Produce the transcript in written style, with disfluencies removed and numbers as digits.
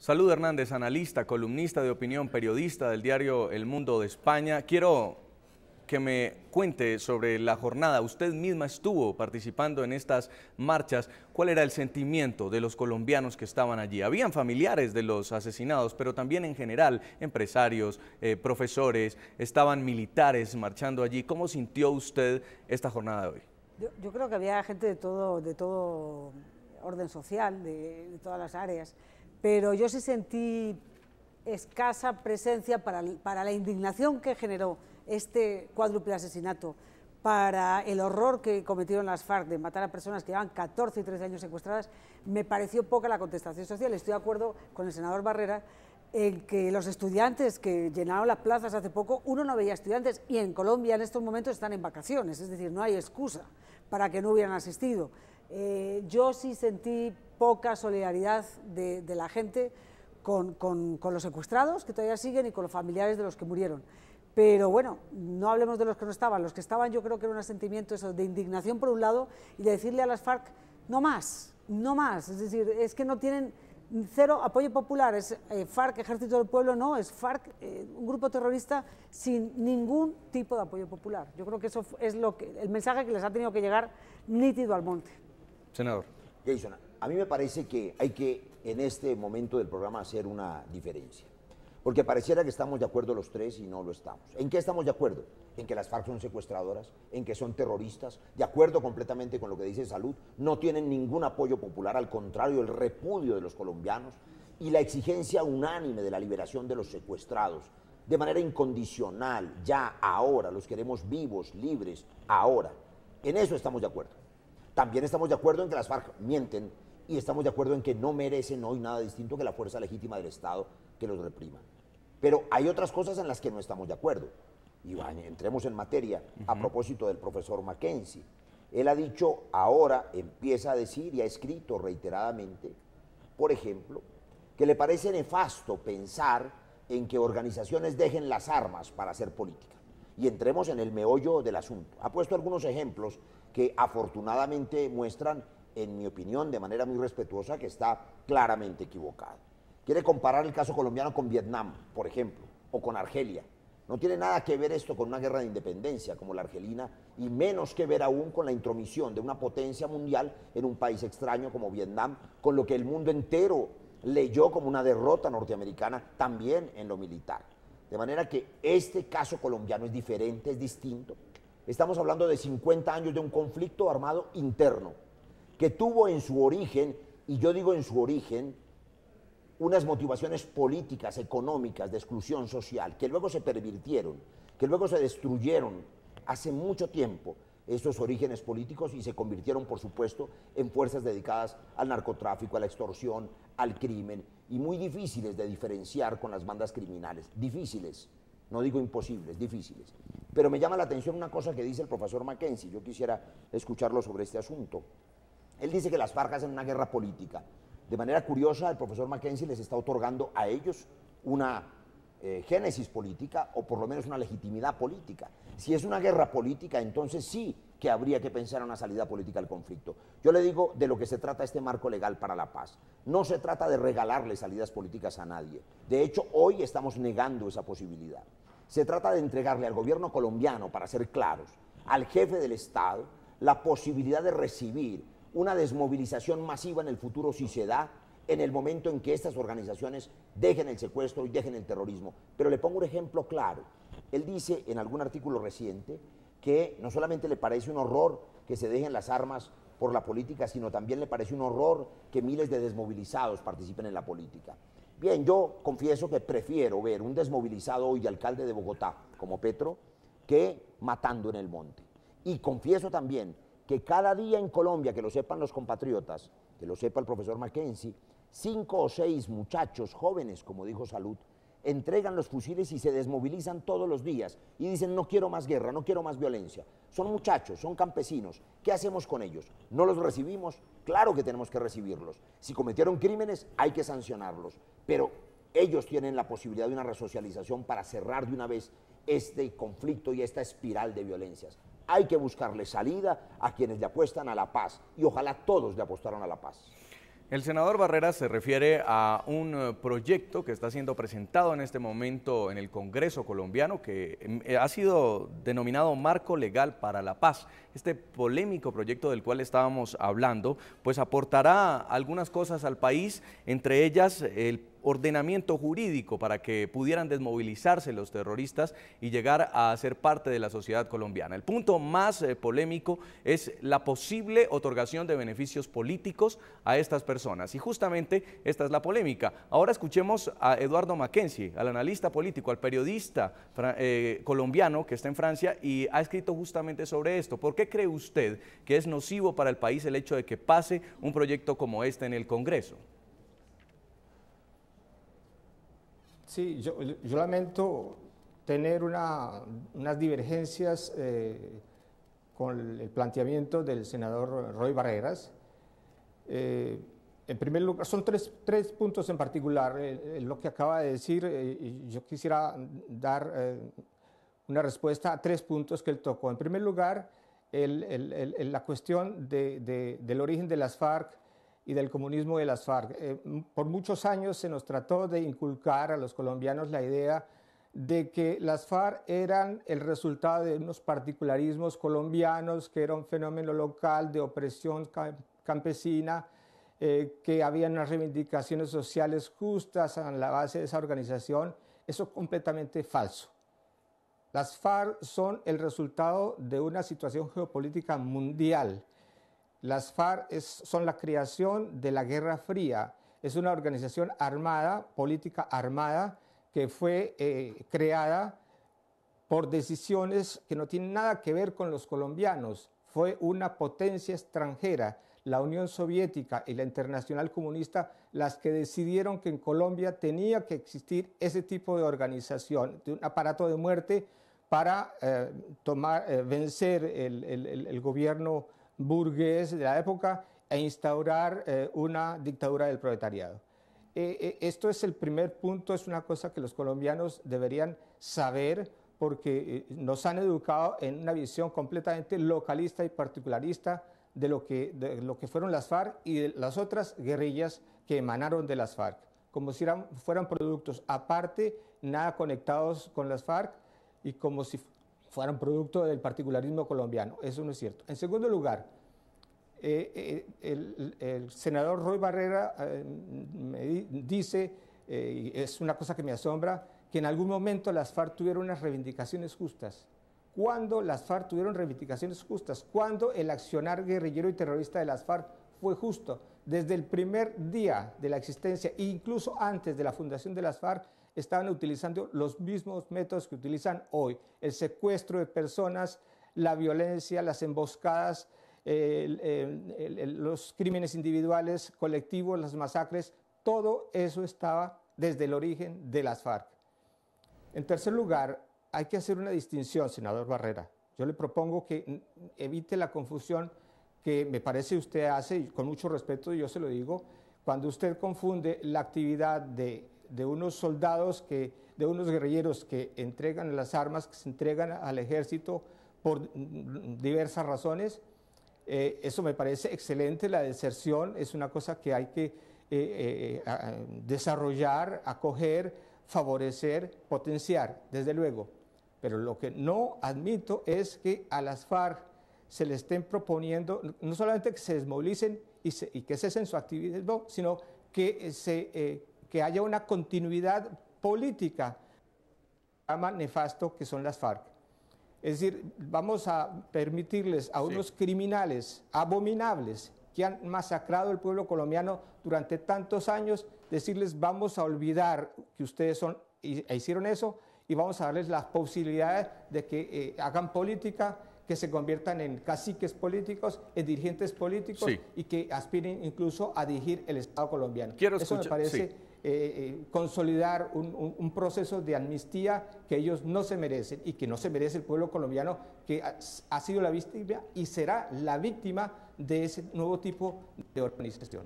Salud Hernández, analista, columnista de opinión, periodista del diario El Mundo de España. Quiero que me cuente sobre la jornada. Usted misma estuvo participando en estas marchas. ¿Cuál era el sentimiento de los colombianos que estaban allí? Habían familiares de los asesinados, pero también en general empresarios, profesores, estaban militares marchando allí. ¿Cómo sintió usted esta jornada de hoy? Yo creo que había gente de todo orden social, de todas las áreas, pero yo sí sentí escasa presencia para la indignación que generó este cuádruple asesinato, para el horror que cometieron las FARC de matar a personas que llevan 14 y 13 años secuestradas. Me pareció poca la contestación social. Estoy de acuerdo con el senador Barrera en que los estudiantes que llenaron las plazas hace poco, uno no veía estudiantes, y en Colombia en estos momentos están en vacaciones, es decir, no hay excusa para que no hubieran asistido. Yo sí sentí poca solidaridad de la gente con los secuestrados que todavía siguen y con los familiares de los que murieron. Pero bueno, no hablemos de los que no estaban. Los que estaban, yo creo que era un sentimiento eso, de indignación por un lado, y de decirle a las FARC, no más, no más. Es decir, es que no tienen cero apoyo popular. Es FARC, Ejército del Pueblo, no, es FARC, un grupo terrorista sin ningún tipo de apoyo popular. Yo creo que eso es el mensaje que les ha tenido que llegar nítido al monte. Senador. Jason, a mí me parece que hay que en este momento del programa hacer una diferencia. Porque pareciera que estamos de acuerdo los tres y no lo estamos. ¿En qué estamos de acuerdo? En que las FARC son secuestradoras, en que son terroristas, de acuerdo completamente con lo que dice Salud, no tienen ningún apoyo popular, al contrario, el repudio de los colombianos y la exigencia unánime de la liberación de los secuestrados, de manera incondicional, ya, ahora, los queremos vivos, libres, ahora. En eso estamos de acuerdo. También estamos de acuerdo en que las FARC mienten y estamos de acuerdo en que no merecen hoy nada distinto que la fuerza legítima del Estado que los reprima. Pero hay otras cosas en las que no estamos de acuerdo. Y bueno, entremos en materia a propósito del profesor Mackenzie. Él ha dicho, ahora empieza a decir y ha escrito reiteradamente, por ejemplo, que le parece nefasto pensar en que organizaciones dejen las armas para hacer política. Y entremos en el meollo del asunto. Ha puesto algunos ejemplos que afortunadamente muestran, en mi opinión, de manera muy respetuosa, que está claramente equivocado. Quiere comparar el caso colombiano con Vietnam, por ejemplo, o con Argelia. No tiene nada que ver esto con una guerra de independencia como la argelina, y menos que ver aún con la intromisión de una potencia mundial en un país extraño como Vietnam, con lo que el mundo entero leyó como una derrota norteamericana también en lo militar. De manera que este caso colombiano es diferente, es distinto. Estamos hablando de 50 años de un conflicto armado interno, que tuvo en su origen, y yo digo en su origen, unas motivaciones políticas, económicas, de exclusión social, que luego se pervirtieron, que luego se destruyeron hace mucho tiempo esos orígenes políticos y se convirtieron, por supuesto, en fuerzas dedicadas al narcotráfico, a la extorsión, al crimen, y muy difíciles de diferenciar con las bandas criminales. Difíciles, no digo imposibles, difíciles. Pero me llama la atención una cosa que dice el profesor Mackenzie, yo quisiera escucharlo sobre este asunto. Él dice que las FARC hacen una guerra política. De manera curiosa, el profesor Mackenzie les está otorgando a ellos una génesis política, o por lo menos una legitimidad política. Si es una guerra política, entonces sí que habría que pensar en una salida política al conflicto. Yo le digo de lo que se trata este marco legal para la paz. No se trata de regalarle salidas políticas a nadie. De hecho, hoy estamos negando esa posibilidad. Se trata de entregarle al gobierno colombiano, para ser claros, al jefe del Estado, la posibilidad de recibir una desmovilización masiva en el futuro, si se da, en el momento en que estas organizaciones dejen el secuestro y dejen el terrorismo. Pero le pongo un ejemplo claro. Él dice en algún artículo reciente que no solamente le parece un horror que se dejen las armas por la política, sino también le parece un horror que miles de desmovilizados participen en la política. Bien, yo confieso que prefiero ver un desmovilizado hoy de alcalde de Bogotá, como Petro, que matando en el monte. Y confieso también que cada día en Colombia, que lo sepan los compatriotas, que lo sepa el profesor Mackenzie, 5 o 6 muchachos jóvenes, como dijo Salud, entregan los fusiles y se desmovilizan todos los días y dicen no quiero más guerra, no quiero más violencia. Son muchachos, son campesinos. ¿Qué hacemos con ellos? ¿No los recibimos? Claro que tenemos que recibirlos. Si cometieron crímenes, hay que sancionarlos. Pero ellos tienen la posibilidad de una resocialización para cerrar de una vez este conflicto y esta espiral de violencias. Hay que buscarle salida a quienes le apuestan a la paz, y ojalá todos le apostaran a la paz. El senador Barreras se refiere a un proyecto que está siendo presentado en este momento en el Congreso colombiano que ha sido denominado Marco Legal para la Paz. Este polémico proyecto del cual estábamos hablando, pues aportará algunas cosas al país, entre ellas el ordenamiento jurídico para que pudieran desmovilizarse los terroristas y llegar a ser parte de la sociedad colombiana. El punto más polémico es la posible otorgación de beneficios políticos a estas personas y justamente esta es la polémica. Ahora escuchemos a Eduardo Mackenzie, al analista político, al periodista colombiano que está en Francia y ha escrito justamente sobre esto. ¿Por qué cree usted que es nocivo para el país el hecho de que pase un proyecto como este en el Congreso? Sí, yo lamento tener unas divergencias con el planteamiento del senador Roy Barreras. En primer lugar, son tres puntos en particular. Lo que acaba de decir, yo quisiera dar una respuesta a 3 puntos que él tocó. En primer lugar, la cuestión del origen de las FARC y del comunismo de las FARC. Por muchos años se nos trató de inculcar a los colombianos la idea de que las FARC eran el resultado de unos particularismos colombianos, que era un fenómeno local de opresión campesina, que había unas reivindicaciones sociales justas en la base de esa organización. Eso es completamente falso. Las FARC son el resultado de una situación geopolítica mundial. Las FARC son la creación de la Guerra Fría. Es una organización armada, política armada, que fue creada por decisiones que no tienen nada que ver con los colombianos. Fue una potencia extranjera, la Unión Soviética y la Internacional Comunista, las que decidieron que en Colombia tenía que existir ese tipo de organización, de un aparato de muerte para vencer el gobierno burgués de la época e instaurar una dictadura del proletariado. Esto es el primer punto, es una cosa que los colombianos deberían saber porque nos han educado en una visión completamente localista y particularista de lo que fueron las FARC y de las otras guerrillas que emanaron de las FARC, como si fueran productos aparte, nada conectados con las FARC y como si fueran producto del particularismo colombiano. Eso no es cierto. En segundo lugar, el senador Roy Barrera me dice, y es una cosa que me asombra, que en algún momento las FARC tuvieron unas reivindicaciones justas. ¿Cuándo las FARC tuvieron reivindicaciones justas? ¿Cuándo el accionar guerrillero y terrorista de las FARC fue justo? Desde el primer día de la existencia, incluso antes de la fundación de las FARC, estaban utilizando los mismos métodos que utilizan hoy. El secuestro de personas, la violencia, las emboscadas, los crímenes individuales, colectivos, las masacres, todo eso estaba desde el origen de las FARC. En tercer lugar, hay que hacer una distinción, senador Barrera. Yo le propongo que evite la confusión que me parece usted hace, y con mucho respeto yo se lo digo, cuando usted confunde la actividad de unos soldados, de unos guerrilleros que entregan las armas, que se entregan al ejército por diversas razones. Eso me parece excelente, la deserción es una cosa que hay que desarrollar, acoger, favorecer, potenciar, desde luego. Pero lo que no admito es que a las FARC se le estén proponiendo no solamente que se desmovilicen y que cesen su activismo, sino que haya una continuidad política, nefasto que son las FARC. Es decir, vamos a permitirles a unos criminales abominables que han masacrado al pueblo colombiano durante tantos años, decirles vamos a olvidar que ustedes hicieron eso y vamos a darles las posibilidades de que hagan política, que se conviertan en caciques políticos, en dirigentes políticos y que aspiren incluso a dirigir el Estado colombiano. Eso me parece consolidar un proceso de amnistía que ellos no se merecen y que no se merece el pueblo colombiano, que ha sido la víctima y será la víctima de ese nuevo tipo de organización.